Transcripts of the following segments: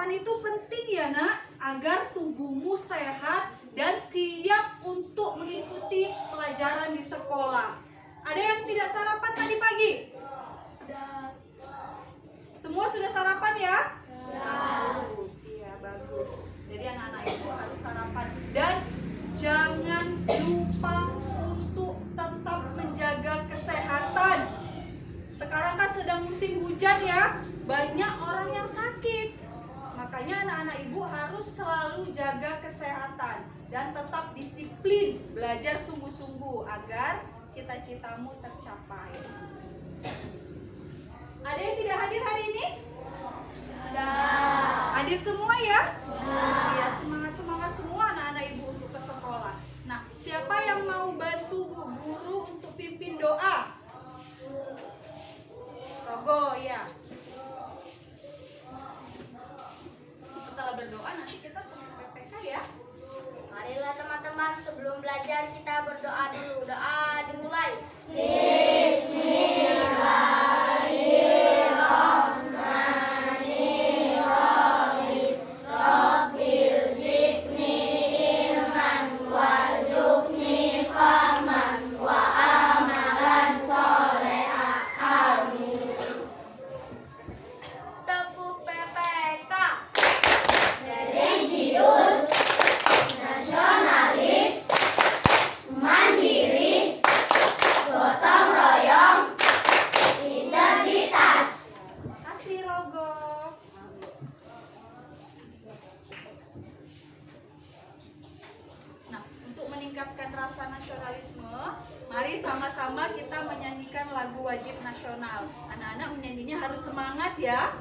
sarapan itu penting ya nak, agar tubuhmu sehat dan siap untuk mengikuti pelajaran di sekolah. Ada yang tidak sarapan tadi pagi? Semua sudah sarapan ya? Bagus, ya bagus. Jadi anak-anak itu harus sarapan dan jangan lupa untuk tetap menjaga kesehatan. Sekarang kan sedang musim hujan ya, banyak orang yang sakit. Makanya anak-anak ibu harus selalu jaga kesehatan dan tetap disiplin, belajar sungguh-sungguh agar cita-citamu tercapai. Ada yang tidak hadir hari ini? Ada. Hadir semua ya? Ya, semangat-semangat semua anak-anak ibu untuk ke sekolah. Nah, siapa yang mau bantu Bu Guru untuk pimpin doa? Rogo ya. Setelah berdoa nanti kita ke PPK ya. Marilah teman-teman, sebelum belajar kita berdoa dulu. Doa dimulai. Tepuk PPK. Religius, nasionalis, mandiri, gotong royong, integritas. Kasih Rogo. Nah, untuk meningkatkan rasa nasionalisme, mari sama-sama kita menyanyikan lagu wajib nasional. Anak-anak menyanyinya harus semangat ya.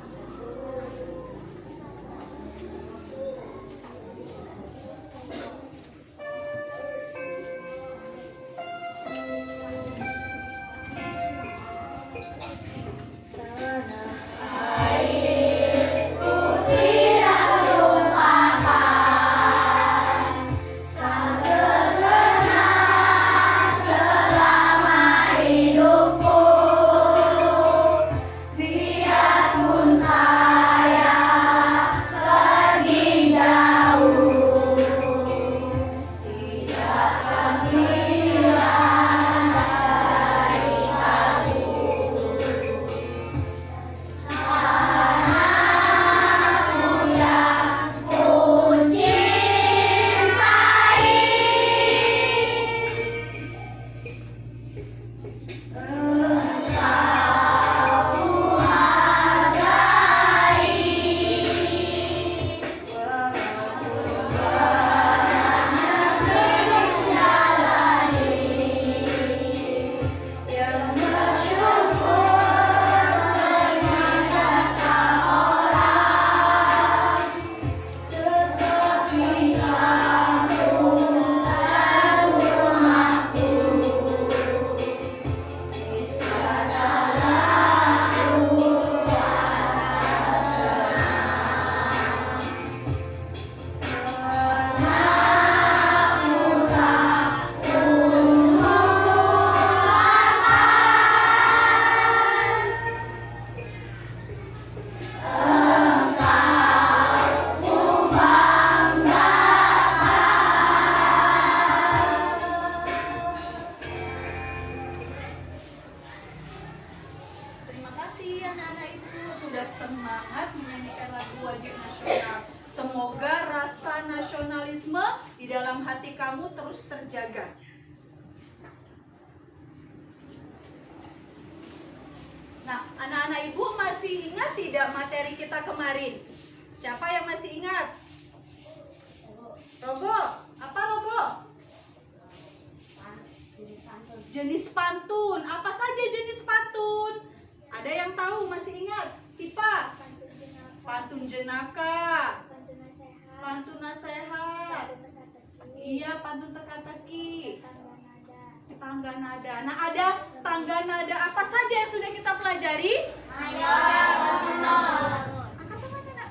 Terima kasih anak-anak ibu sudah semangat menyanyikan lagu wajib nasional. Semoga rasa nasionalisme di dalam hati kamu terus terjaga. Nah, anak-anak ibu masih ingat tidak materi kita kemarin? Siapa yang masih ingat? Rogo, apa Rogo? Jenis pantun. Apa saja jenis pantun? Ada yang tahu, masih ingat? Sipa? Pantun jenaka. Pantun nasihat. Iya, pantun teka-teki. Tangga nada. Nah, ada tangga nada apa saja yang sudah kita pelajari? Mayor dan minor. Angkat tangannya, Nak.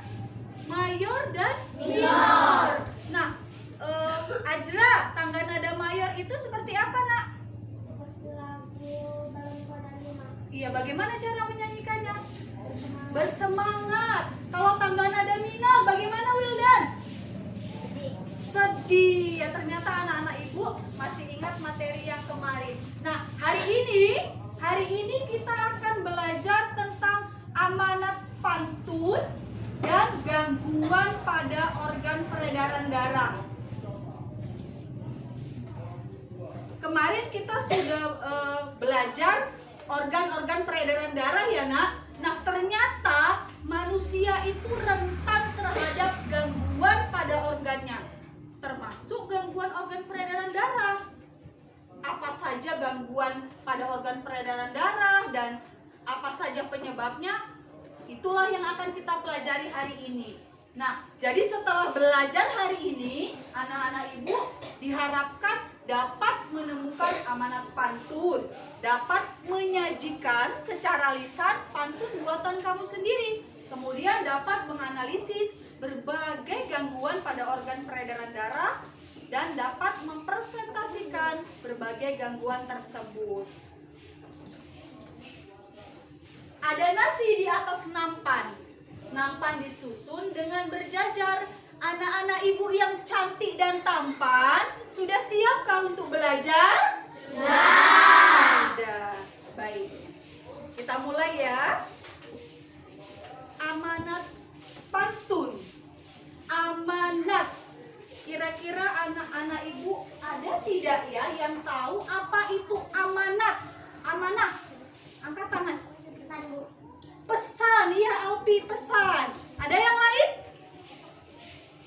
Mayor dan Minor. Nah, Ajra, tangga nada mayor itu seperti apa, Nak? Seperti lagu dalam kota 5. Iya, bagaimana cara menyanyikannya? Bersemangat. Kalau tangga nada minor, bagaimana Wildan? Sedih. Ya, ternyata anak-anak ibu masih ingat materi yang kemarin. Nah, hari ini kita akan belajar tentang amanat pantun dan gangguan pada organ peredaran darah. Kemarin kita sudah belajar organ-organ peredaran darah ya nak. Nah, ternyata manusia itu rentan terhadap gangguan pada organnya, termasuk gangguan organ peredaran darah. Apa saja gangguan pada organ peredaran darah dan apa saja penyebabnya? Itulah yang akan kita pelajari hari ini. Nah, jadi setelah belajar hari ini, anak-anak ibu diharapkan dapat menemukan amanat pantun, dapat menyajikan secara lisan pantun buatan kamu sendiri, kemudian dapat menganalisis berbagai gangguan pada organ peredaran darah, dan dapat mempresentasikan berbagai gangguan tersebut. Ada nasi di atas nampan. Nampan disusun dengan berjajar. Anak-anak ibu yang cantik dan tampan, sudah siapkah untuk belajar? Sudah. Baik. Kita mulai ya. Amanat pantun. Amanat. Kira-kira anak-anak ibu ada tidak ya yang tahu apa itu amanat? Amanah. Angkat tangan. Pesan, ya Alpi, pesan. Ada yang lain?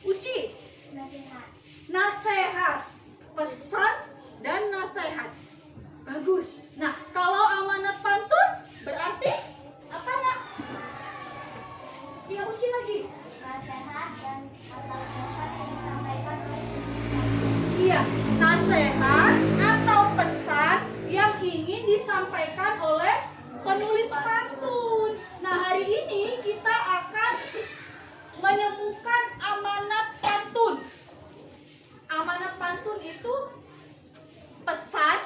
Uci? Nasihat. Pesan dan nasihat. Bagus. Nah, kalau amanat pantun berarti apa nak? Ya Uci lagi. Nasihat dan atau pesan yang disampaikan oleh Iya, nasihat atau pesan yang ingin disampaikan oleh penulis pantun. Nah, hari ini kita akan menemukan amanat pantun. Amanat pantun itu pesan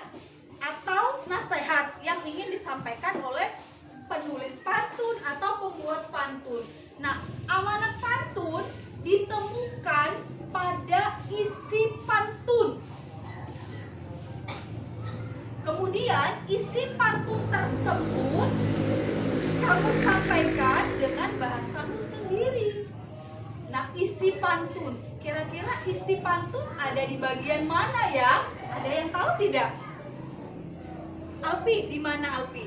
atau nasihat yang ingin disampaikan oleh penulis pantun atau pembuat pantun. Nah, amanat pantun ditemukan pada isi pantun. Kemudian isi pantun tersebut kamu sampaikan dengan bahasamu sendiri. Nah, isi pantun, kira-kira isi pantun ada di bagian mana ya? Ada yang tahu tidak? Alpi, di mana Alpi?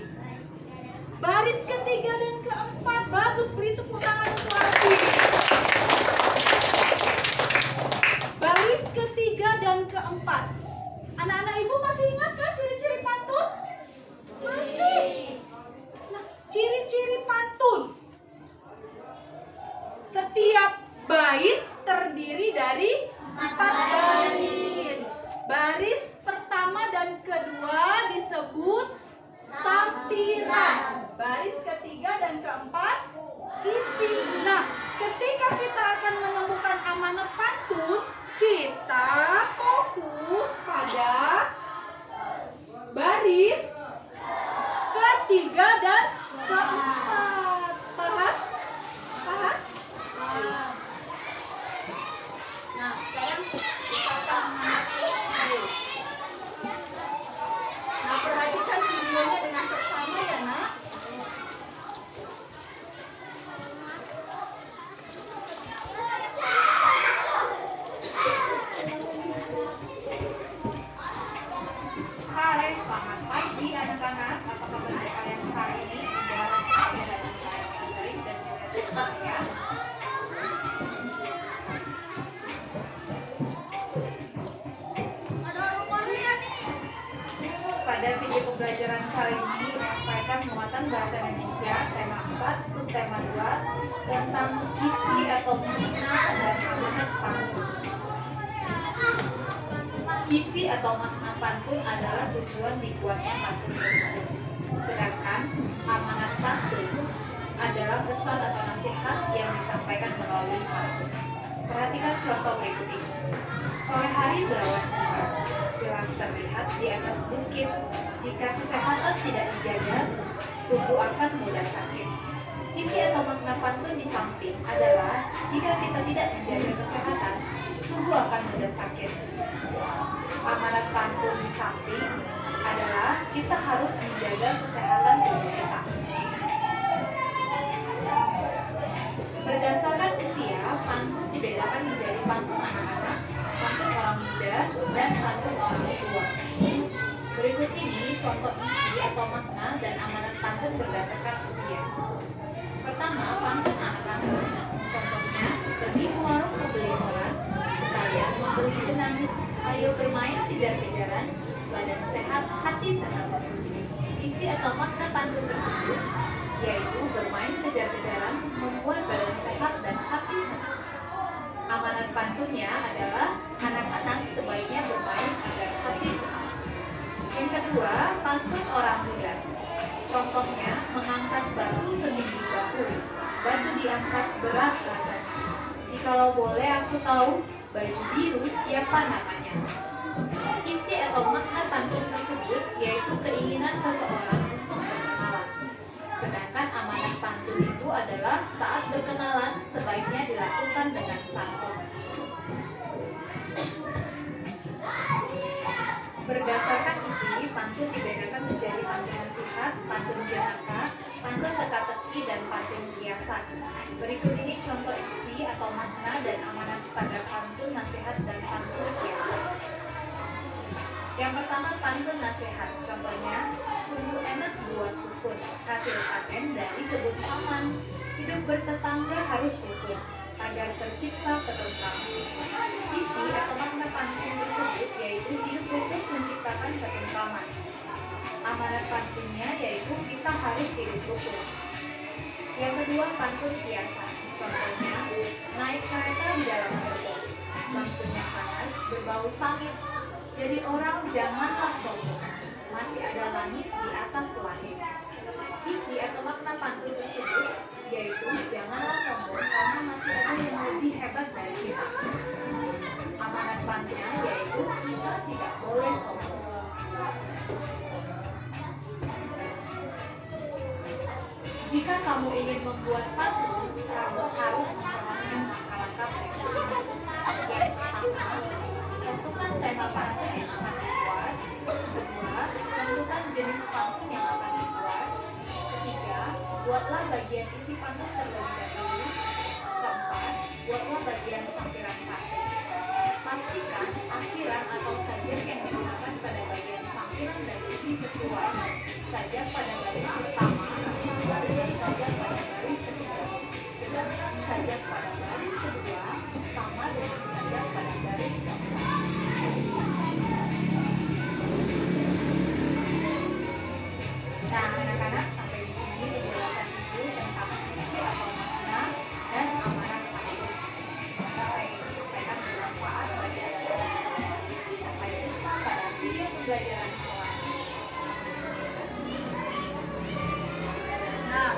Baris ketiga dan keempat. Bagus, beri tepuk tangan untuk Alpi. Baris ketiga dan keempat. Anak-anak ibu masih ingat kan ciri-ciri pantun? Masih. Nah, ciri-ciri pantun. Setiap bait terdiri dari 4 baris. Baris pertama dan kedua disebut sampiran. Baris ketiga dan keempat isi. Nah, ketika kita akan menemukan amanat pantun, kita fokus pada baris ketiga dan keempat. Paham? Paham? Nah, sekarang kita akan mengamati. Nah, perhatikan videonya dengan seksama ya nak. Hai, selamat pagi anak-anak. Apa kabar kalian hari ini? Semoga saya dan saya baik dan sehat ya. Pada video pembelajaran kali ini menyampaikan muatan bahasa Indonesia tema 4 subtema 2 tentang isi atau makna dan amanat pantun. Isi atau makna pantun adalah tujuan dibuatnya pantun tersebut. Sedangkan amanat pantun adalah pesan atau nasihat yang disampaikan melalui pantun. Perhatikan contoh berikut ini. Sore hari berawan cerah, jelas terlihat di atas bukit. Jika kesehatan tidak dijaga, tubuh akan mudah sakit. Isi atau makna pantun di samping adalah jika kita tidak menjaga kesehatan, tubuh akan mudah sakit. Amanat pantun di samping adalah kita harus menjaga kesehatan tubuh kita. Berdasarkan usia, pantun dibedakan menjadi pantun anak-anak, pantun orang muda, dan pantun orang tua. Berikut ini contoh isi atau makna dan amanat pantun berdasarkan usia. Pertama, pantun anak-anak. Contohnya, pergi ke warung membeli koran, sekalian membeli benang. Ayo bermain kejar-kejaran, badan sehat, hati sehat. Isi atau makna pantun tersebut yaitu bermain kejar-kejaran membuat badan sehat dan hati sehat. Amanat pantunnya adalah anak-anak sebaiknya bermain agar hati sehat. Yang kedua, pantun orang muda. Contohnya, mengangkat batu setinggi bahu. Batu diangkat berat rasanya. Jikalau boleh aku tahu, baju biru siapa namanya? Isi atau makna pantun tersebut yaitu keinginan seseorang untuk berkenalan. Sedangkan amanat pantun itu adalah saat berkenalan sebaiknya dilakukan dengan santun. Berdasarkan isi, pantun dibedakan menjadi pantun nasihat, pantun jenaka, pantun teka-teki, dan pantun kiasan. Berikut ini contoh isi atau makna dan amanat pada pantun nasihat dan pantun kiasan. Yang pertama, pantun nasihat. Contohnya, sungguh enak buah sukun, hasil panen dari kebun paman. Hidup bertetangga harus rukun, agar tercipta ketentraman. Isi atau makna pantun tersebut yaitu hidup rukun menciptakan ketentraman. Amanat pantunnya yaitu kita harus hidup rukun. Yang kedua, pantun kiasan. Contohnya, naik kereta di dalam gerbong, bangkunya panas, berbau sangit. Jadi orang janganlah sombong, masih ada langit di atas langit. Isi atau makna pantun tersebut yaitu janganlah sombong karena masih ada yang lebih hebat dari kita. Amanat pantunnya yaitu kita tidak boleh sombong. Jika kamu ingin membuat pantun, kamu harus memperhatikan langkah-langkah berikut. Yang pertama, tentukan tema pantun yang akan dibuat. Kedua, tentukan jenis pantun yang akan dibuat. Ketiga, buatlah bagian isi pantun terlebih dahulu. Keempat, buatlah bagian sampiran pantun. Pastikan akhiran atau sajak yang digunakan pada bagian sampiran dan isi sesuai. Sajak pada baris pertama sama dengan sajak pada baris ketiga. Sedangkan sajak pada baris kedua sama dengan sajak pada baris keempat. Nah, anak-anak, sampai di sini penjelasan ibu tentang isi atau makna dan amanat pantun. Semoga apa yang disampaikan bermanfaat bagi anak-anak. Sampai jumpa pada video pembelajaran selanjutnya. Nah,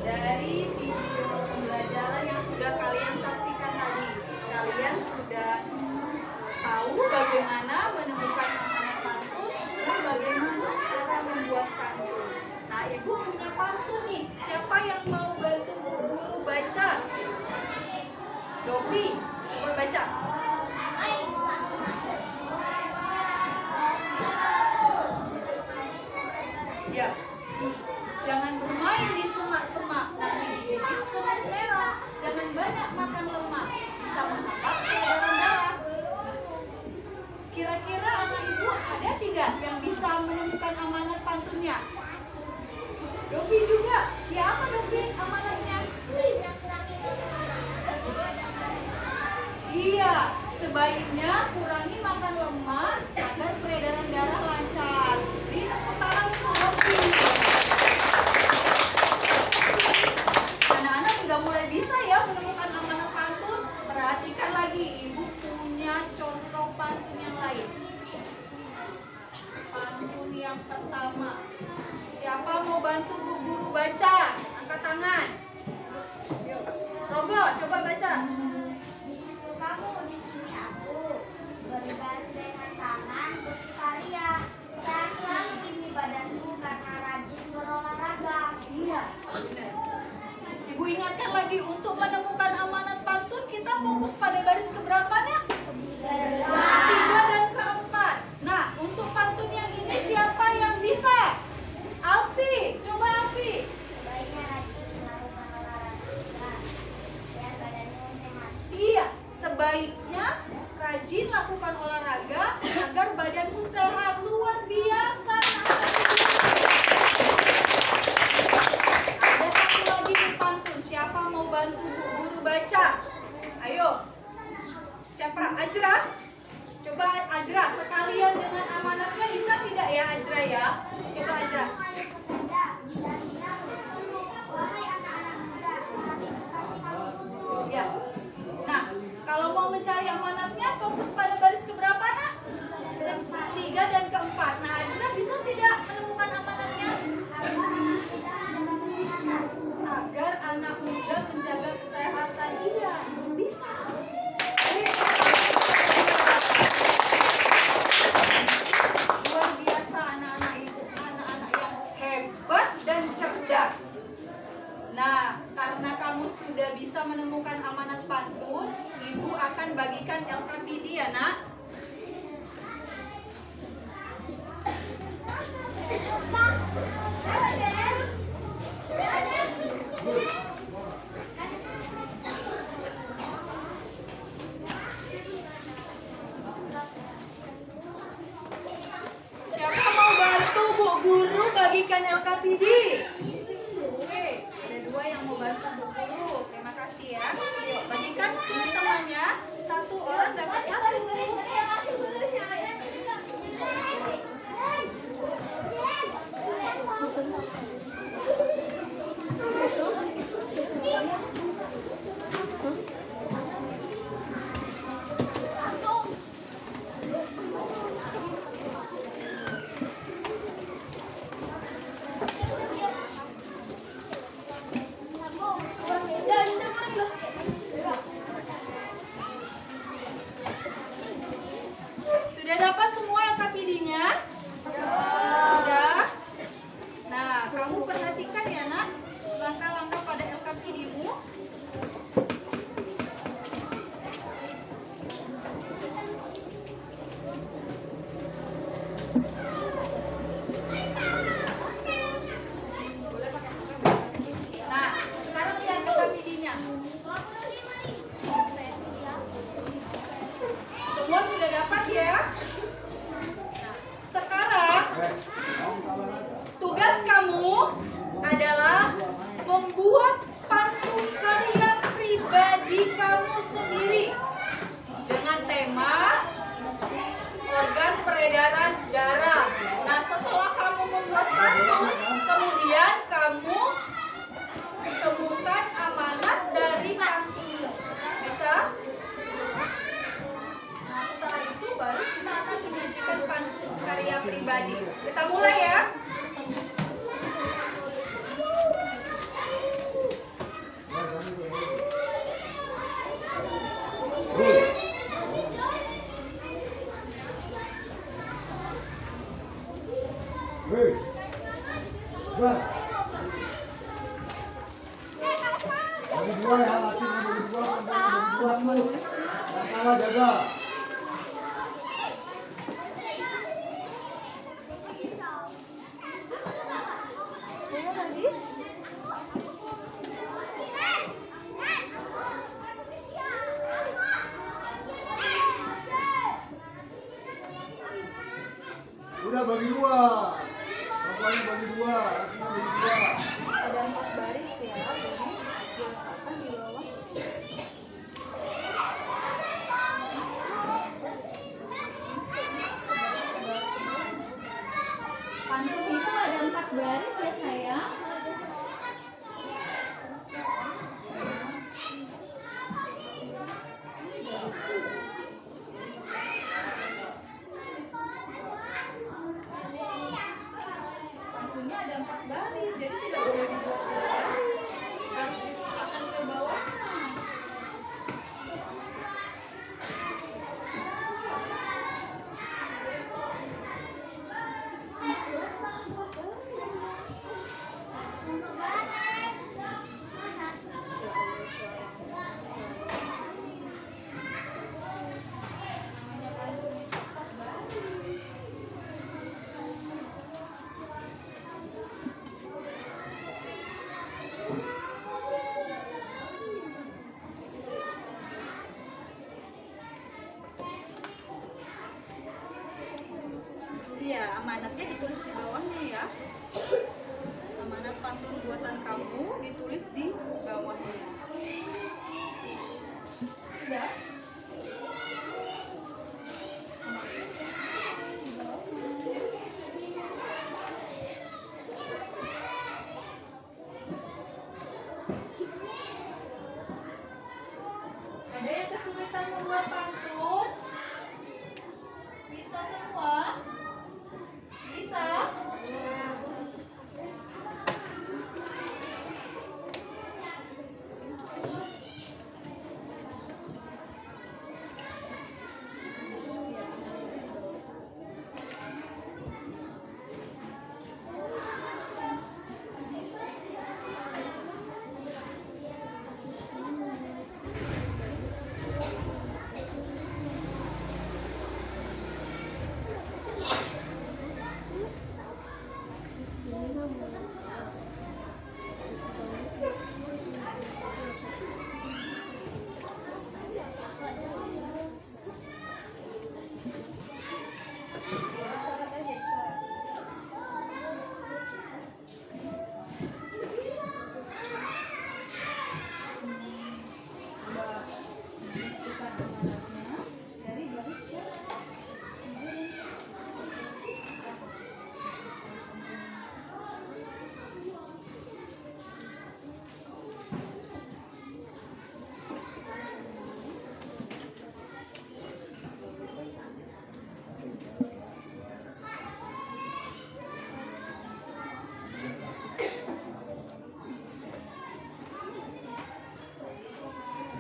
dari video pembelajaran yang sudah kalian saksikan tadi, kalian sudah tahu bagaimana menemukan amanat pantun dan bagaimana cara membuat pantun. Nah, ibu punya pantun nih. Siapa yang mau bantu guru baca? Dopi, coba baca. Ya, jangan bermain di semak-semak, nanti digigit semut merah. Jangan banyak makan lemak, bisa menghambat peredaran darah. Kira-kira anak ibu ada tidak yang bisa menemukan amanat pantunnya? Dopi juga. Ya, apa Dopi amanatnya? Iya, sebaiknya kurangi makan lemak agar peredaran darah lancar. Beri tepuk tangan untuk Dopi. Anak-anak sudah mulai bisa ya menemukan amanat pantun. Perhatikan lagi, ibu punya contoh pantun yang lain. Pantun yang pertama. Siapa mau bantu guru baca? Angkat tangan. Yuk. Rogo, coba baca. Di situ kamu, di sini aku. Berbaris dengan tangan, bersukaria. Saya selalu tinggi badanku karena rajin berolahraga. Iya, benar. ingatkan lagi, untuk menemukan amanat pantun kita fokus pada baris keberapa nak? Ketiga dan keempat. Nah, untuk pantun yang ini siapa yang bisa? Alfi, coba Alfi. Sebaiknya rajin melakukan olahraga biar badanmu sehat. Iya, sebaiknya rajin lakukan olahraga agar badanmu sehat. Luar biasa. Ada satu lagi nih pantun. Siapa mau bantu guru baca? Ayo. Siapa? Ajra? Coba Ajra, sekalian dengan amanatnya bisa tidak ya Ajra ya? Coba Ajra. Sepeda dan bilang, wahai anak-anak muda, saat itu pasti kamu butuh. Ya. Nah, kalau mau mencari amanatnya fokus pada baris keberapa nak? Ketiga dan keempat. Nah, Ajra bisa tidak menemukan amanatnya? Agar anak muda menjaga kesehatan. Iya, bisa. Luar biasa anak-anak itu, anak-anak yang hebat dan cerdas. Nah, karena kamu sudah bisa menemukan amanat pantun, Ibu akan bagikan LKPD ya nak. Siapa mau bantu Bu Guru bagikan LKPD? Oke, ada dua yang mau bantu Bu Guru. Terima kasih ya. Yuk, bagikan teman-temannya. Satu orang dapat satu. Sudah dapat semua LKPD-nya? Sudah. Nah, kamu perhatikan ya nak, langkah-langkah pada LKPD-mu. Nah, sekarang lihat LKPD-nya. Semua sudah dapat ya? Nah, sekarang tugas kamu adalah membuat pantun karya pribadi kamu sendiri dengan tema organ peredaran darah. Nah, setelah kamu membuat pantun, kemudian kamu temukan amanat dari pantun. Bisa? Nah, setelah itu baru kita akan menyajikan pantun karya pribadi. Kita mulai ya. Bagi dua ya, laki bagi dua, bagi dua, salah jaga. Udah bagi dua, bapaknya bagi dua, lakinya bagi dua. Ada 4 baris ya, jadi diletakkan di bawah. Pantun itu ada 4 baris ya sayang.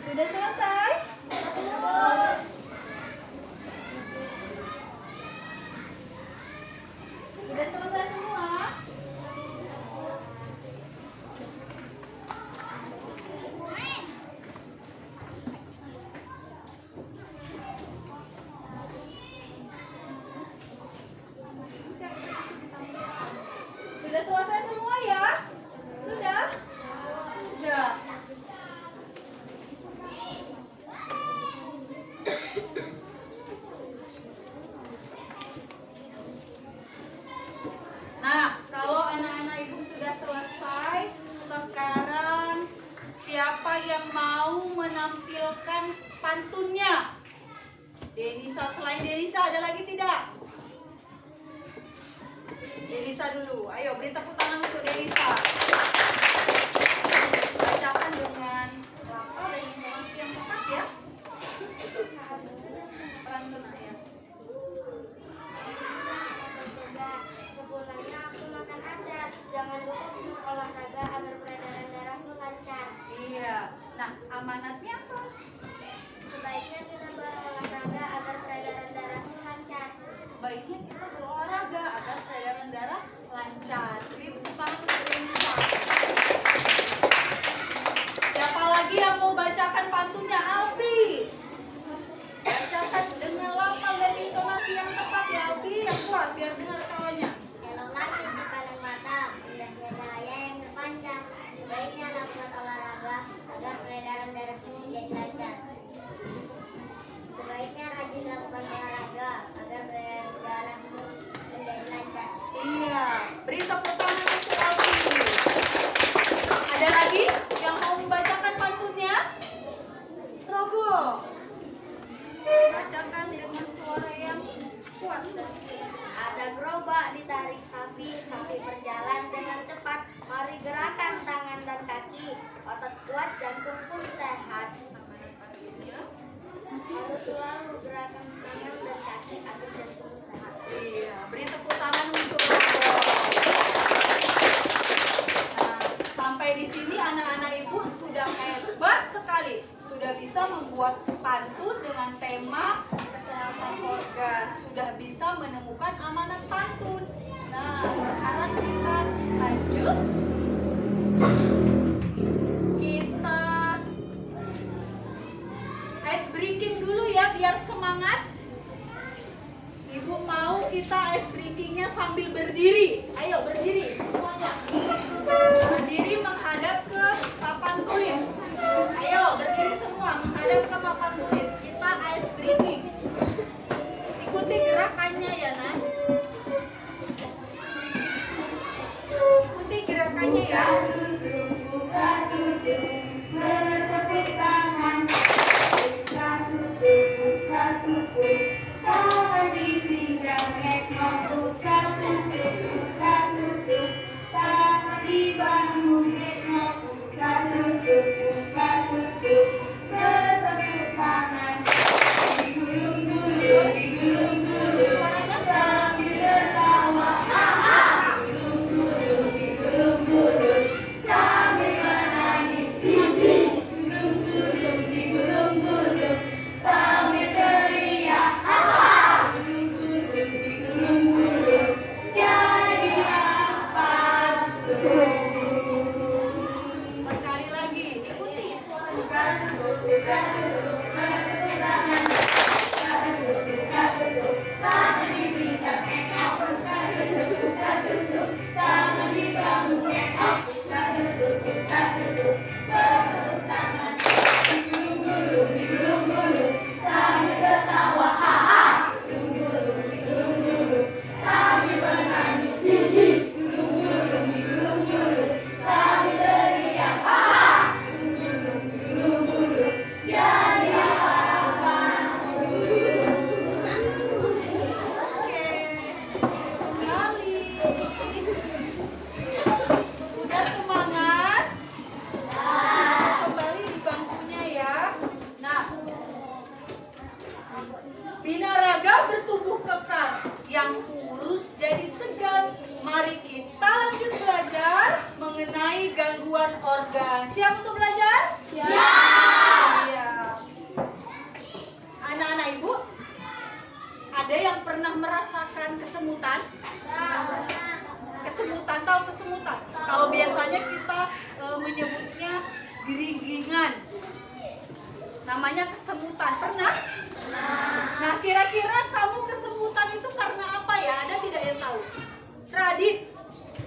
Sudah selesai? Sudah selesai semua? Sudah selesai semua ya? Sudah? Sudah. Nah, kalau anak-anak ibu sudah selesai, sekarang siapa yang mau menampilkan pantunnya? Denisa, selain Denisa ada lagi tidak? Denisa dulu. Ayo beri tepuk tangan untuk Denisa. Bacakan dengan lafal dan intonasi yang tepat ya. Pantun Ayas. Sepulangnya aku makan acar. Jangan lupa minum olahraga agar peredaran darahmu lancar. Iya. Nah, amanatnya apa? Sebaiknya kita berolahraga agar peredaran darahmu lancar. Sebaiknya kita berolahraga agar peredaran darah lancar. Beri tepuk tangan untuk Denisa. Siapa lagi yang mau bacakan pantunnya? Alfi. Bacakan dengan lafal dan intonasi yang tepat ya Alfi, yang kuat biar dengar kawannya. Kalau langit dipandang mata, indahnya cahaya yang terpancar. Sebaiknya lakukan olahraga agar peredaran darahmu menjadi lancar. Sebaiknya rajin lakukan olahraga agar peredaran darahmu menjadi lancar. Iya, beri tepuk tangan untuk Alfi. Ada lagi yang mau membacakan pantunnya? Rogo. Bacakan dengan suara yang kuat. Ada gerobak ditarik sapi, sapi berjalan dengan cepat. Mari gerakan tangan dan kaki, otot kuat, jantung pun sehat. Harus selalu gerakan tangan dan kaki agar jantung sehat. Iya, beri tepuk tangan untuk Rogo. Nah, sampai di sini anak-anak ibu sudah hebat sekali. Sudah bisa membuat pantun dengan tema kesehatan organ. Sudah bisa menemukan amanat pantun. Nah, sekarang kita lanjut. Kita ice breaking dulu ya biar semangat. Ibu mau kita ice breakingnya sambil berdiri. Ayo berdiri semuanya. Berdiri menghadap ke papan tulis. Ayo berdiri semua menghadap ke papan tulis. Kita ice breaking. Ikuti gerakannya ya Nak. Ikuti gerakannya ya. Buka tutup, bertepuk tangan. Buka tutup, buka tutup. Tangan di pinggang, rekno buka tutup, buka tutup. Tangan di bahu, rekno buka tutup, buka tutup. Bertepuk tangan. Digulung-gulung, digulung-gulung. Suaranya sambil tertawa. Digulung-gulung, digulung-gulung. Sambil menangis. Digulung-gulung, digulung-gulung. Sambil teriak. Digulung-gulung, digulung-gulung. Jadi apa tuh? Sekali lagi, ikuti suaranya. Buka tutup, bertepuk tangan. Buka tutup, buka tutup. Tangan di pinggang, ekor. Buka tutup, buka tutup. Tangan di bahu, ekor. Buka tutup, buka tutup. Bertepuk tangan. Digulung-gulung, digulung-gulung. Sambil tertawa, digulung-gulung, digulung-gulung. Sambil menangis, digulung-gulung, digulung-gulung. Sambil teriak, digulung-gulung, digulung-gulung. Jadi apa? Namanya kesemutan. Pernah? Nah, kira-kira kamu kesemutan itu karena apa ya? Ada tidak yang tahu? Radit?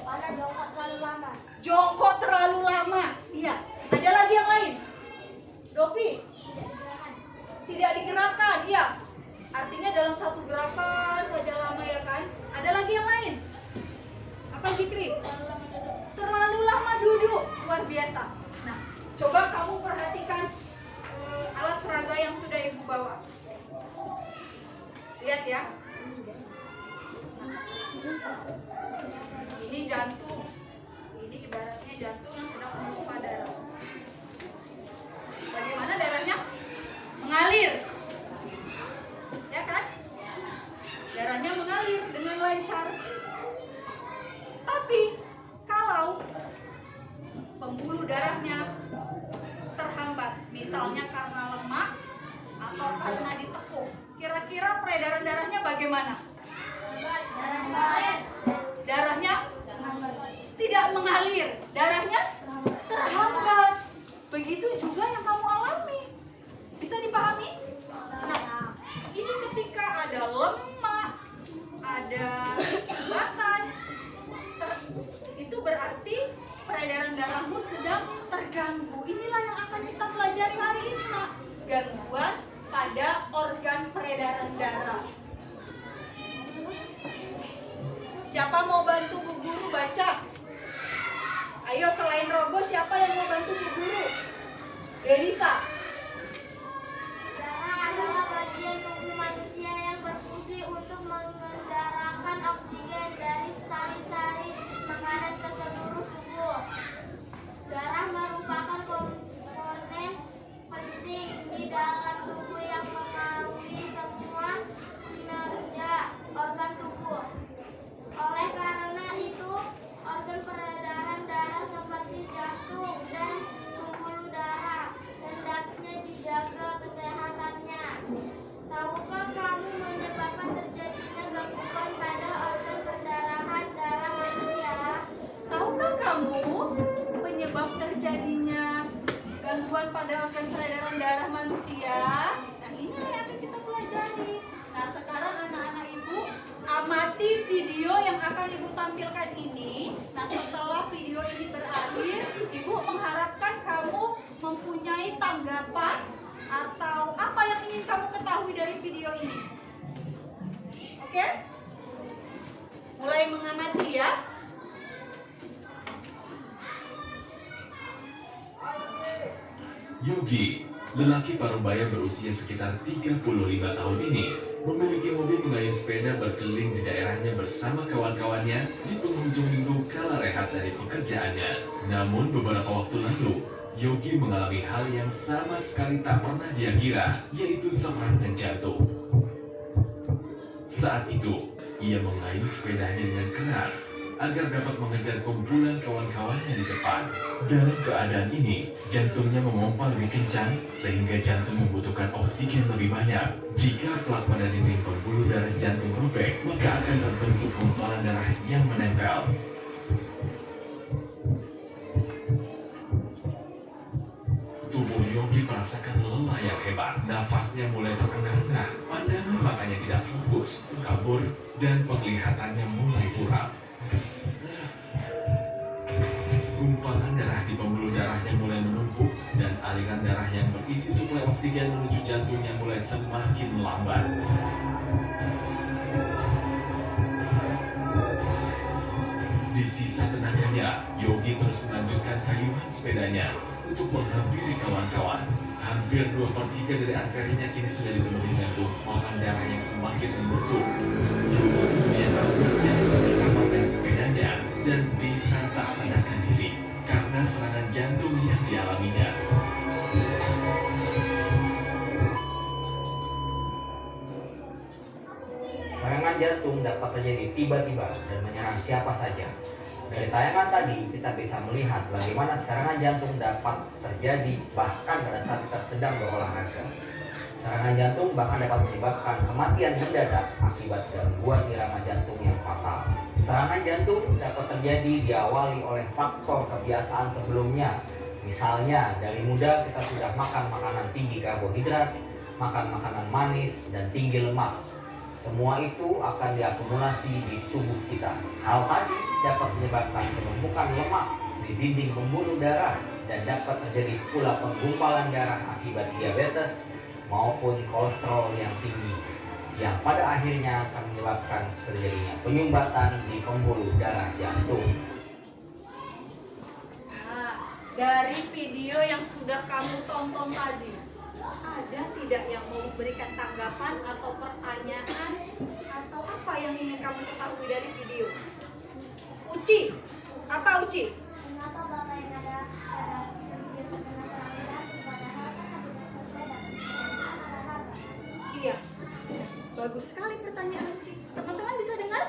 Karena jongkok terlalu lama. Jongkok terlalu lama. Iya. Ada lagi yang lain? Dopi? Tidak digerakkan. Iya. Artinya dalam satu gerakan saja lama ya kan? Ada lagi yang lain? Apa Cikri? Terlalu lama duduk. Luar biasa. Nah, coba kamu perhatikan alat peraga yang sudah ibu bawa. Lihat ya. Ini jantung. Ini ibaratnya jantung yang sedang memompa darah. Bagaimana darahnya? Mengalir. Ya kan? Darahnya mengalir dengan lancar. Tapi kalau pembuluh darahnya terhambat, misalnya karena lemak atau karena ditekuk, kira-kira peredaran darahnya bagaimana? Darahnya tidak mengalir, darahnya terhambat. Begitu juga yang kamu alami. Bisa dipahami? Nah, ini ketika ada lemak, ada sumbatan, itu berarti peredaran darahmu sedang terganggu. Inilah yang akan kita pelajari hari ini, Nak. Gangguan pada organ peredaran darah. Siapa mau bantu Bu Guru baca? Ayo, selain Rogo, siapa yang mau bantu Bu Guru? Denisa. Darah adalah bagian tubuh manusia yang berfungsi untuk mengendarakan oksigen dari sari-sari makanan ke seluruh tubuh. Darah merupakan komponen penting di dalam tubuh yang mengaruhi semua kinerja organ tubuh. Oleh karena itu, organ peredaran darah seperti jantung dan pembuluh darah hendaknya dijaga kesehatannya. Tahukah kamu menyebabkan terjadinya gangguan pada organ perdarahan darah manusia? Tahukah kamu penyebab terjadinya gangguan pada organ peredaran darah manusia? Nah, ini yang akan kita pelajari. Nah, sekarang anak-anak ibu amati video yang akan ibu tampilkan ini. Nah, setelah video ini berakhir, ibu mengharapkan kamu mempunyai tanggapan atau apa yang ingin kamu ketahui dari video ini. Oke? Mulai mengamati ya. Yogi, lelaki Parubaya berusia sekitar 35 tahun ini, memiliki hobi mengayuh sepeda berkeliling di daerahnya bersama kawan-kawannya di penghujung minggu kala rehat dari pekerjaannya. Namun beberapa waktu lalu, Yogi mengalami hal yang sama sekali tak pernah dia kira, yaitu serangan jantung. Saat itu, ia mengayuh sepedanya dengan keras agar dapat mengejar kumpulan kawan-kawannya di depan. Dalam keadaan ini, jantungnya memompa lebih kencang sehingga jantung membutuhkan oksigen lebih banyak. Jika plak pada dinding pembuluh darah jantung robek, maka akan terbentuk gumpalan darah yang menempel. Tubuh Yogi merasakan lelah yang hebat. Nafasnya mulai terengah-engah, pandangan matanya tidak fokus, kabur, dan penglihatannya mulai buram. Gumpalan darah di pembuluh darahnya mulai menumpuk dan aliran darah yang berisi suplai oksigen menuju jantungnya mulai semakin lambat. Di sisa tenaganya, Yogi terus melanjutkan kayuhan sepedanya untuk menghampiri kawan-kawan. Hampir 2/3 dari arterinya kini sudah dipenuhi dengan gumpalan darah yang semakin membentuk. Yogi kemudian bekerja mengamalkan sepedanya dan bisa tak sadarkan diri karena serangan jantung yang dialaminya. Serangan jantung dapat terjadi tiba-tiba dan menyerang siapa saja. Dari tayangan tadi, kita bisa melihat bagaimana serangan jantung dapat terjadi bahkan pada saat kita sedang berolahraga. Serangan jantung bahkan dapat menyebabkan kematian mendadak akibat gangguan irama jantung yang fatal. Serangan jantung dapat terjadi diawali oleh faktor kebiasaan sebelumnya, Misalnya dari muda kita sudah makan makanan tinggi karbohidrat, makan makanan manis dan tinggi lemak. Semua itu akan diakumulasi di tubuh kita. Hal tadi dapat menyebabkan penumpukan lemak di dinding pembuluh darah dan dapat terjadi pula penggumpalan darah akibat diabetes maupun kolesterol yang tinggi, yang pada akhirnya akan menyebabkan terjadinya penyumbatan di pembuluh darah jantung. Nah, dari video yang sudah kamu tonton tadi, ada tidak yang mau memberikan tanggapan atau pertanyaan atau apa yang ingin kamu ketahui dari video? Uci, apa Uci? Kenapa Bapak yang ada video terkena serangan jantung padahal kan ada sepeda dan harta? Iya, bagus sekali pertanyaan Uci. Teman-teman bisa dengar?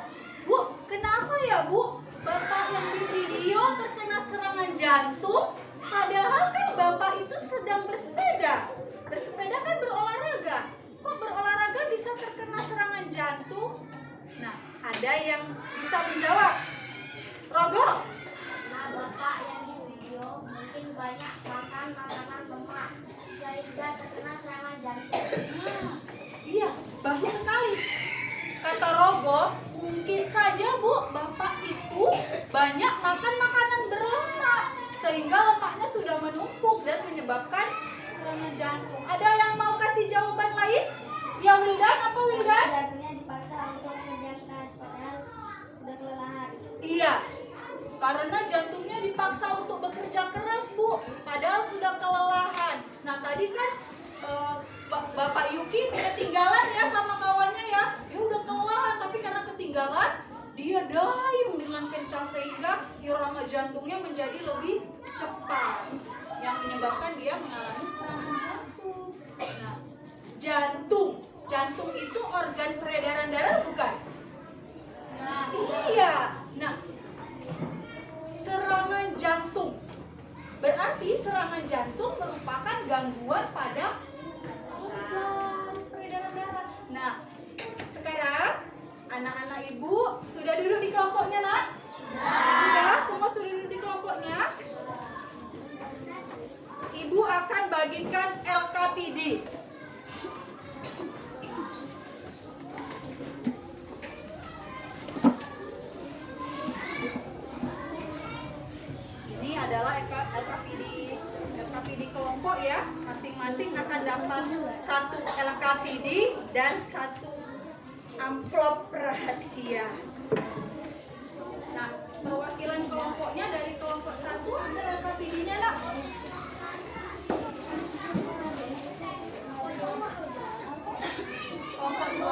Bu, kenapa ya Bu? Bapak yang di video terkena serangan jantung, padahal kan Bapak itu sedang bersepeda. Bersepeda kan berolahraga. Kok berolahraga bisa terkena serangan jantung? Nah, ada yang bisa menjawab. Rogo, Nah, Bapak yang di video mungkin banyak makan makanan lemak sehingga terkena serangan jantung. nah, iya, bagus sekali. Kata Rogo, mungkin saja Bu, Bapak itu banyak makan makanan berlemak sehingga lemaknya sudah menumpuk dan menyebabkan serangan jantung. Ada yang mau kasih jawaban lain? Ya Wildan, apa Wildan? Jantungnya dipaksa untuk menjaga padahal sudah kelelahan. Iya, karena jantungnya dipaksa untuk bekerja keras Bu, padahal sudah kelelahan. Nah tadi kan Bapak Yuki ketinggalan ya sama kawannya ya. Dia udah kelelahan tapi karena ketinggalan dia dayung dengan kencang sehingga irama jantungnya menjadi lebih cepat, yang menyebabkan dia mengalami serangan jantung. Nah, jantung itu organ peredaran darah bukan? Nah, iya. Nah, serangan jantung berarti serangan jantung merupakan gangguan pada organ peredaran darah. Nah, sekarang anak-anak ibu sudah duduk di kelompoknya, nak? Sudah, semua sudah duduk di kelompoknya. Ibu akan bagikan LKPD. Ini adalah LKPD kelompok ya. Masing-masing akan dapat satu LKPD dan satu amplop rahasia. Nah, perwakilan kelompoknya dari kelompok 1 ada LKPD-nya, nak? Kelompok 2,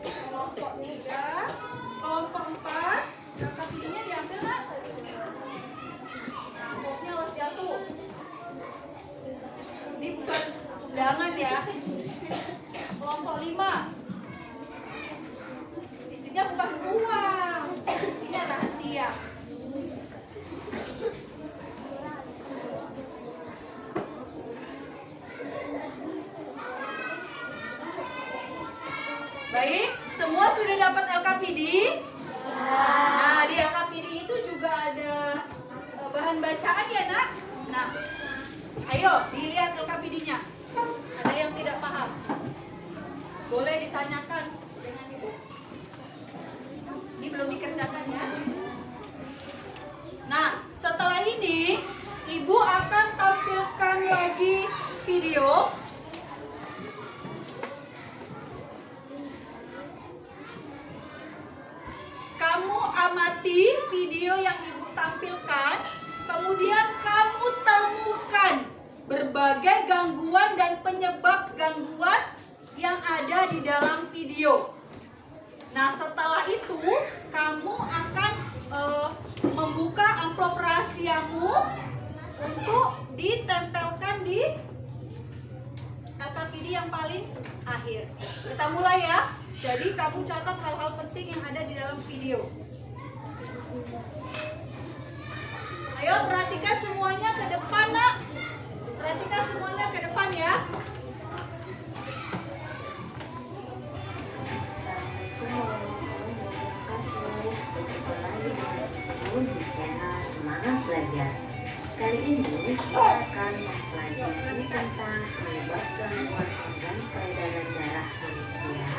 kelompok 3, kelompok 4, LKPD-nya diambil, nak? Nah, amplopnya harus jatuh. Ini bukan undangan ya. Kelompok 5, isinya bukan uang, isinya rahasia. Baik, semua sudah dapat LKPD? Nah, di LKPD itu juga ada bahan bacaan ya, nak? Nah, ayo dilihat LKPD-nya. Ada yang tidak paham? Boleh ditanyakan dengan ibu. Ini belum dikerjakan ya. Nah, setelah ini ibu akan tampilkan lagi video. Kamu amati video yang ibu tampilkan, kemudian kamu temukan berbagai gangguan dan penyebab gangguan yang ada di dalam video. Nah, setelah itu kamu akan membuka amplop rahasiamu untuk ditempelkan di LKPD yang paling akhir. Kita mulai ya. Jadi kamu catat hal-hal penting yang ada di dalam video. Ayo perhatikan semuanya ke depan, nak. Perhatikan semuanya ke depan ya. di channel Semangat Belajar. Kali ini kita akan mempelajari tentang penyebab gangguan organ peredaran darah manusia.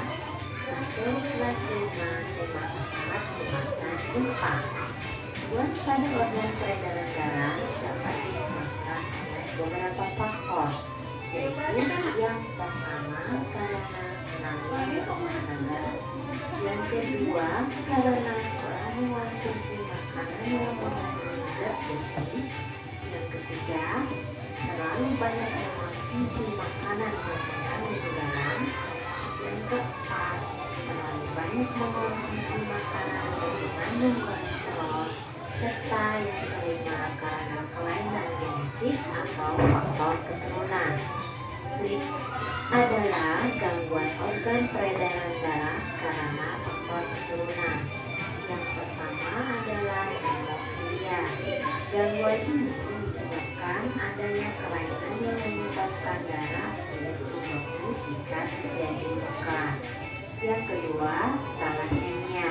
Materi kelas 5 tema 4 merupakan IPA. Gangguan pada organ peredaran darah dapat disebabkan oleh beberapa faktor, yaitu yang pertama karena mengalami olahraga, yang kedua karena kurang mengonsumsi makanan yang mengandung zat besi, yang ketiga terlalu banyak mengonsumsi makanan yang mengandung garam, yang keempat terlalu banyak mengonsumsi makanan yang mengandung kolesterol, serta yang kelima karena kelainan genetik atau faktor keturunan. Berikut adalah gangguan organ peredaran darah karena faktor keturunan. Yang pertama adalah hemofilia. Gangguan ini disebabkan adanya kelainan yang menyebabkan darah sulit dibekukan jika terjadi luka. Yang kedua, thalassemia.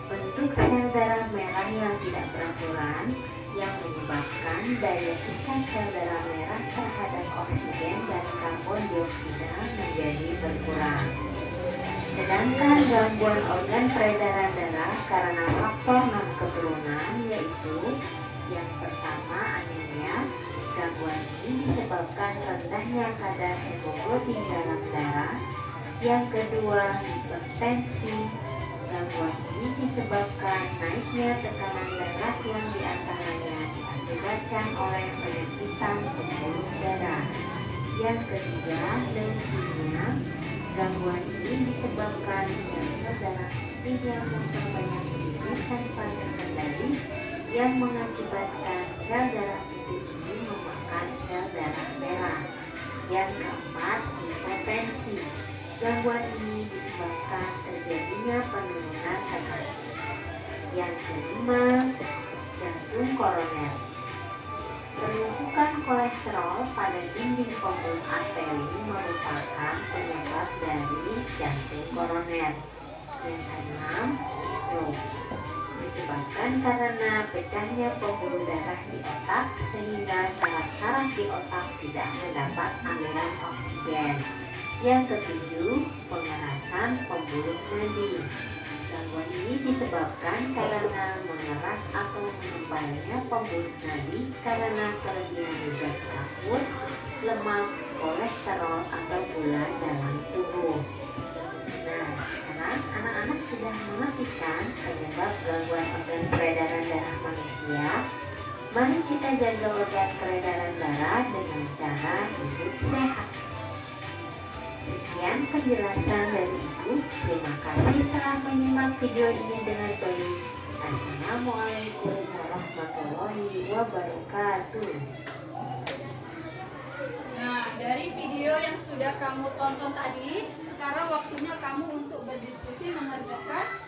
Bentuk sel darah merah yang tidak beraturan yang menyebabkan daya ikat sel darah merah terhadap oksigen dan karbon dioksida menjadi berkurang. Sedangkan gangguan organ peredaran darah karena faktor non-keturunan yaitu yang pertama anemia. Gangguan ini disebabkan rendahnya kadar hemoglobin dalam darah. Yang kedua, hipertensi. Gangguan ini disebabkan naiknya tekanan darah yang diantaranya diakibatkan oleh penyempitan pembuluh darah. Yang ketiga, leukemia. Gangguan ini disebabkan sel-sel darah putih yang memperbanyak diri tanpa terkendali yang mengakibatkan sel darah putih ini memakan sel darah merah. Yang keempat, hipotensi. Gangguan ini disebabkan terjadinya penurunan tekanan. Yang kelima, jantung koroner. Penumpukan kolesterol pada dinding pembuluh arteri merupakan penyebab dari jantung koroner. Yang keenam, stroke. Disebabkan karena pecahnya pembuluh darah di otak sehingga saraf-saraf di otak tidak mendapat aliran oksigen. Yang ketujuh, pengerasan pembuluh nadi. Gangguan ini disebabkan karena mengeras atau mengembalnya pembuluh nadi karena kelebihan zat akut, lemak, kolesterol atau gula dalam tubuh. Nah, sekarang anak-anak sudah mengerti kan penyebab gangguan organ peredaran darah manusia. Mari kita jaga organ peredaran darah dengan cara hidup sehat. Sekian penjelasan dari Ibu. Terima kasih telah menyimak video ini dengan baik. Assalamualaikum warahmatullahi wabarakatuh. Nah, dari video yang sudah kamu tonton tadi, sekarang waktunya kamu untuk berdiskusi mengerjakan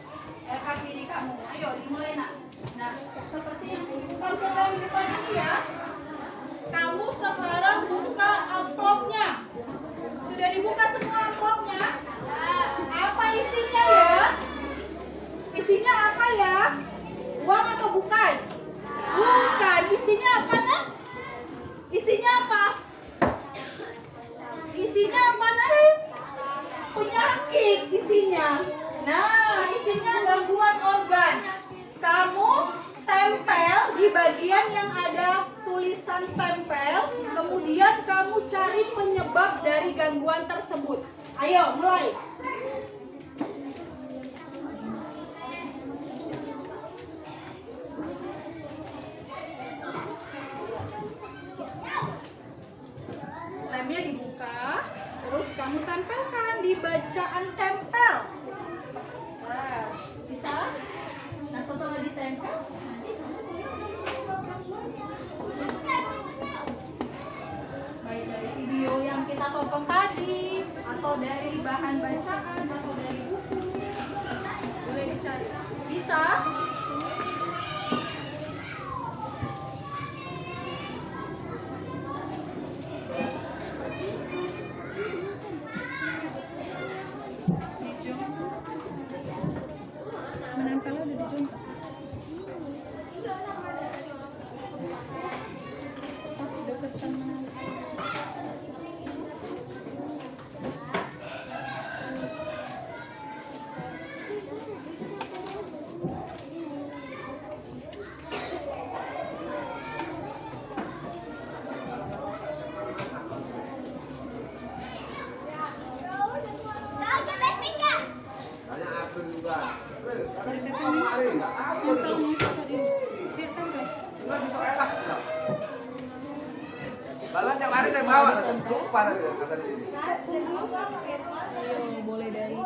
LKPD kamu. Ayo, dimulai nak. Nah, seperti yang tonton di depan ini ya. Kamu sekarang buka amplopnya. Sudah dibuka semua amplopnya? Apa isinya ya? Isinya apa ya? Uang atau bukan? Bukan. Isinya apa nak? Isinya apa? Isinya apa nak? Penyakit isinya. Nah, isinya gangguan organ. Kamu tempel di bagian yang ada tulisan tempel, kemudian kamu cari penyebab dari gangguan tersebut. Ayo, mulai. Lemnya dibuka, terus kamu tempelkan di bacaan tempel. Nah, bisa? Nah, setelah ditempel, baik dari video yang kita tonton tadi, atau dari bahan bacaan, atau dari buku, boleh dicari. Bisa? Menempelnya udah di jumpa. Tanya aku juga. Karena kemarin nggak tahu. Cuma besok enak. Balan yang hari saya bawa. Lupa tadi kata ini. Boleh dari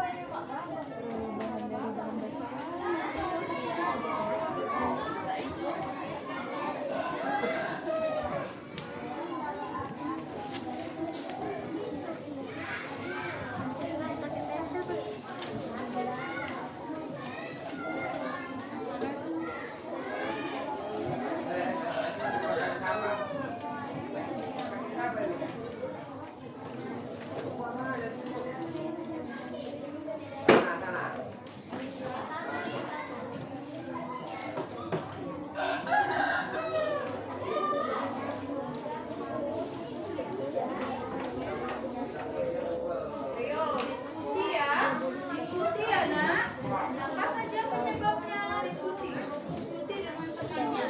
Ayo, diskusi ya. Diskusi ya, Nak. Apa saja penyebabnya diskusi? Diskusi dengan temannya.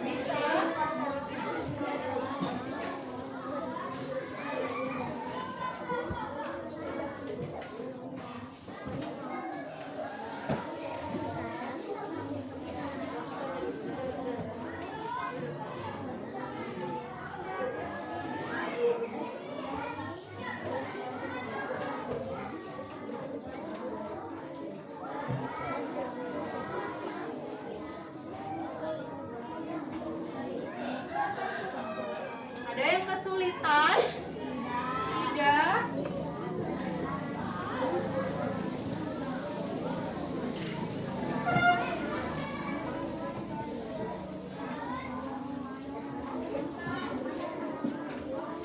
Bisa. Ada yang kesulitan? Tidak.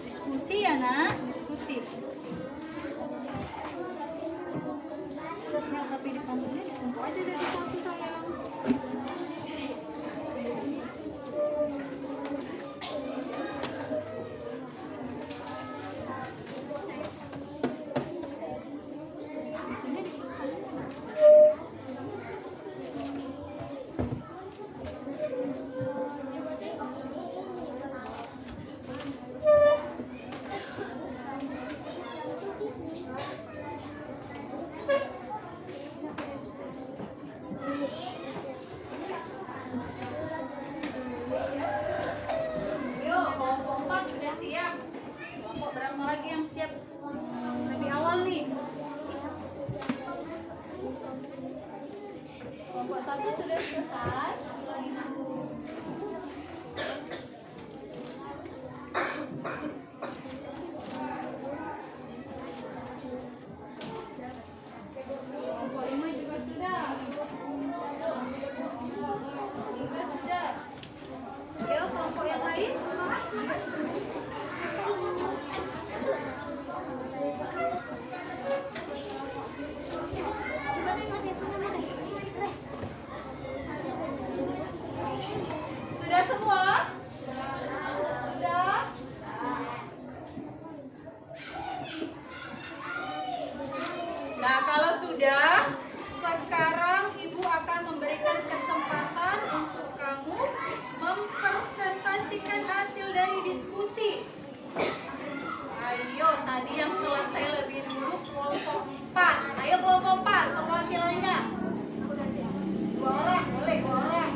Diskusi ya, Nak. Diskusi. Nah, tapi dipanggilnya dikumpul aja dari satu sayang. Yuk, kelompok 4 sudah siap. Kelompok berapa lagi yang siap lebih awal nih? Kelompok 1 sudah selesai. Satu lagi dulu. Kelompok 5 juga sudah. Juga sudah. Ayo kelompok yang lain, semangat, semangat. Sudah semua? Sudah? Nah, kalau sudah, sekarang Ibu akan memberikan kesempatan untuk kamu mempresentasikan hasil dari diskusi. Ayo, tadi yang selesai lebih dulu kelompok 4. Ayo kelompok 4, perwakilannya. 2 orang, boleh 2 orang.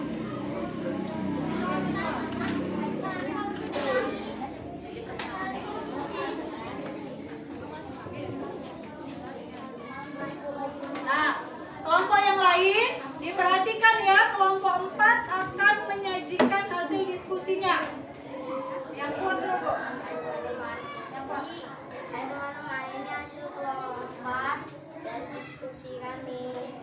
Nah, kelompok yang lain diperhatikan ya, kelompok 4 akan menyajikan hasil diskusinya. Yang kuat Rogo. Yang kuat. Saya teman-teman, ini hasil kelompok 4 dan diskusi kami.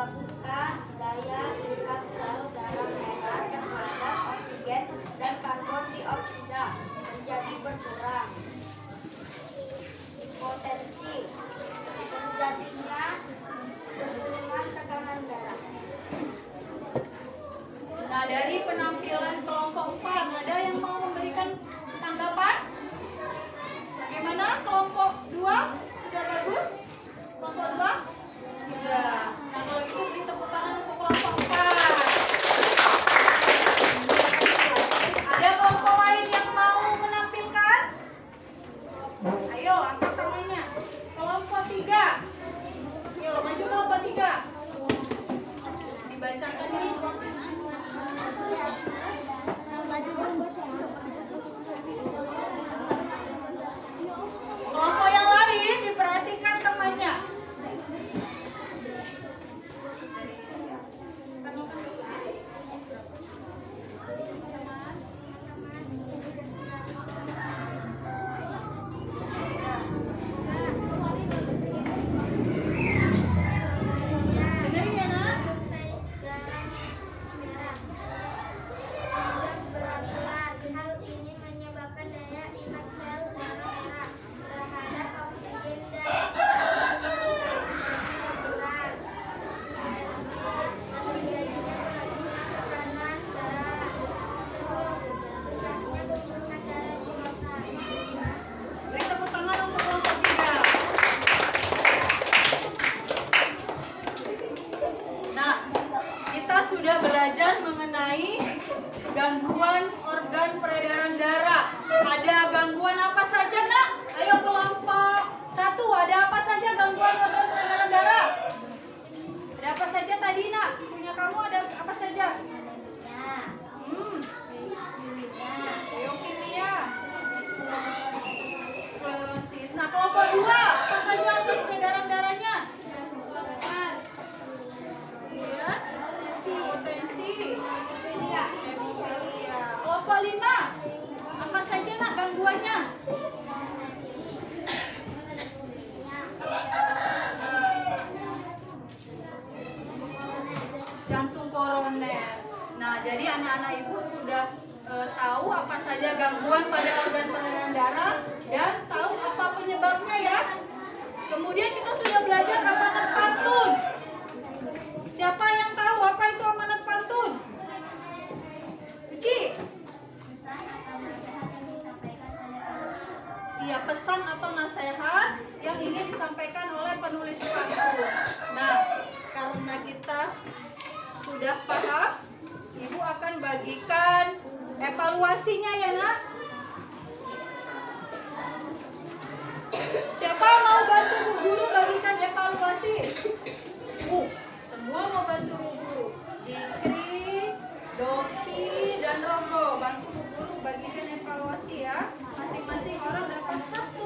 menyebabkan daya tingkat sel darah merah terhadap oksigen dan karbon dioksida menjadi berkurang. Potensi terjadinya penurunan tekanan darah. Nah, dari penampilan kelompok 4, ada yang mau memberikan tanggapan? Bagaimana? Kelompok 2 sudah bagus? Kelompok 2? Sudah. Nah, kalau gitu beri tepuk tangan untuk kelompok 4. Ada kelompok lain yang mau menampilkan? Ayo, angkat tangannya. Kelompok 3. Yuk, maju kelompok 3. Dibacakan ini. Kelompok yang lain diperhatikan temannya. Dengerin ya, Nak. Hal ini menyebabkan daya tingkat sel darah merah terhadap oksigen dan berkurang. Terjadinya tekanan darah. Pecahnya penurunan darah di mata. Beri tepuk tangan untuk kelompok 3. Nah, kita sudah belajar mengenai gangguan organ peredaran darah. Ada gangguan apa saja, Nak? Ayo kelompok 1, ada apa saja gangguan organ peredaran darah? Ada apa saja tadi, Nak? Punya kamu ada apa saja? Leukemia, sklerosis. Nah, kelompok 2, apa saja organ peredaran darahnya? Ya, potensi. Hemofilia. Kelompok 5, apa saja, Nak, gangguannya? Jantung koroner. Nah, jadi anak-anak ibu sudah tahu apa saja gangguan pada organ peredaran darah dan tahu apa penyebabnya ya. Kemudian kita sudah belajar amanat pantun. Siapa yang tahu apa itu amanat pantun? Uci. Iya, pesan atau nasihat yang ingin disampaikan oleh penulis pantun. Nah, karena kita sudah paham, Ibu akan bagikan evaluasinya ya, Nak. Siapa mau bantu Bu Guru bagikan evaluasi? Semua mau bantu Bu Guru. Jikri, Doki, dan Rogo bantu Bu Guru bagikan evaluasi ya. Masing-masing orang dapat 1.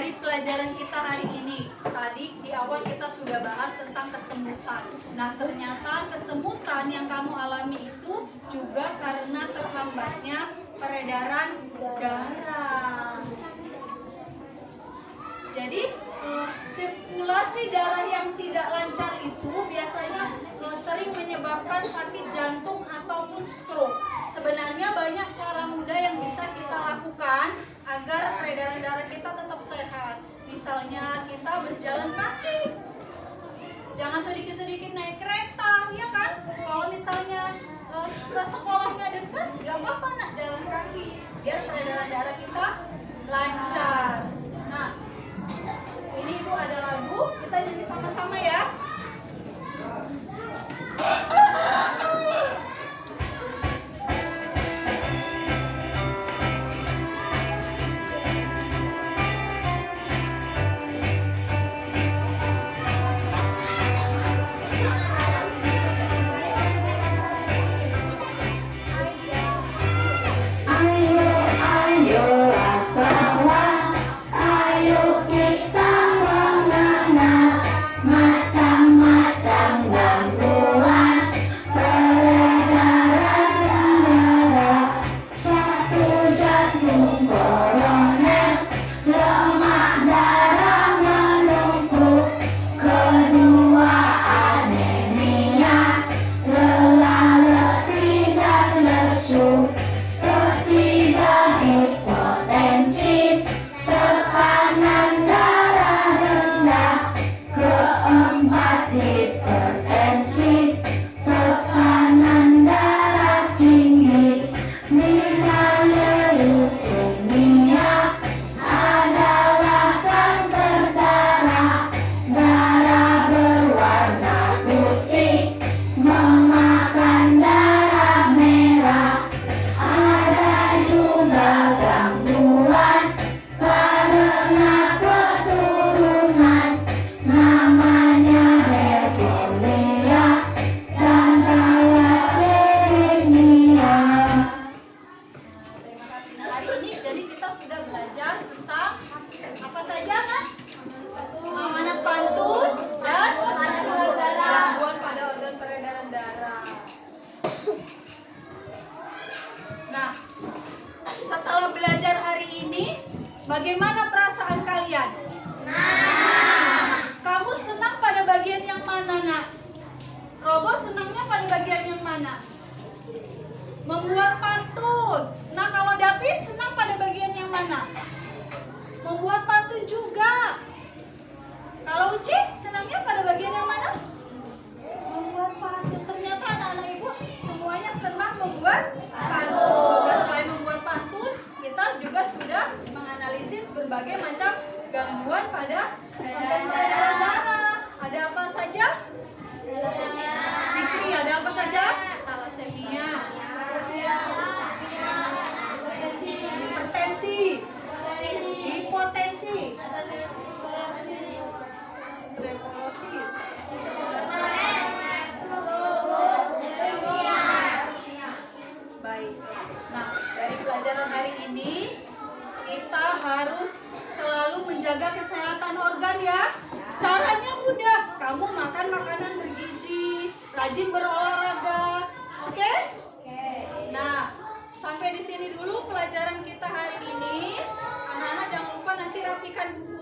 dari pelajaran kita hari ini. Tadi di awal kita sudah bahas tentang kesemutan. Nah, ternyata kesemutan yang kamu alami itu juga karena terhambatnya peredaran darah. Jadi sirkulasi darah yang tidak lancar itu biasanya sering menyebabkan sakit jantung ataupun stroke. Sebenarnya banyak cara mudah yang bisa kita lakukan agar peredaran darah kita tetap sehat. Misalnya kita berjalan kaki. Jangan sedikit-sedikit naik kereta, ya kan? Kalau misalnya ke sekolahnya dekat, gak apa-apa nak jalan kaki. Biar peredaran darah kita lancar. Nah, ini Ibu ada lagu, kita nyanyi sama-sama ya. Bagaimana perasaan kalian? Kamu senang pada bagian yang mana, nak? Robo senangnya pada bagian yang mana? Membuat pantun. Nah, kalau David senang pada bagian yang mana? Membuat pantun juga. Kalau Uci senangnya pada bagian yang mana? Membuat pantun. Ternyata anak-anak ibu semuanya senang membuat pantun. Dan selain membuat pantun, kita juga sudah menganalisis berbagai macam gangguan pada peredaran darah. Ada apa saja? Zikri, ada apa saja? Thalassemia, hipertensi, hipotensi, tuberkulosis. Baik. Nah, dari pelajaran hari ini kita harus selalu menjaga kesehatan organ ya. Caranya mudah. Kamu makan makanan bergizi, rajin berolahraga. Oke? Nah, sampai di sini dulu pelajaran kita hari ini. Anak-anak jangan lupa nanti rapikan buku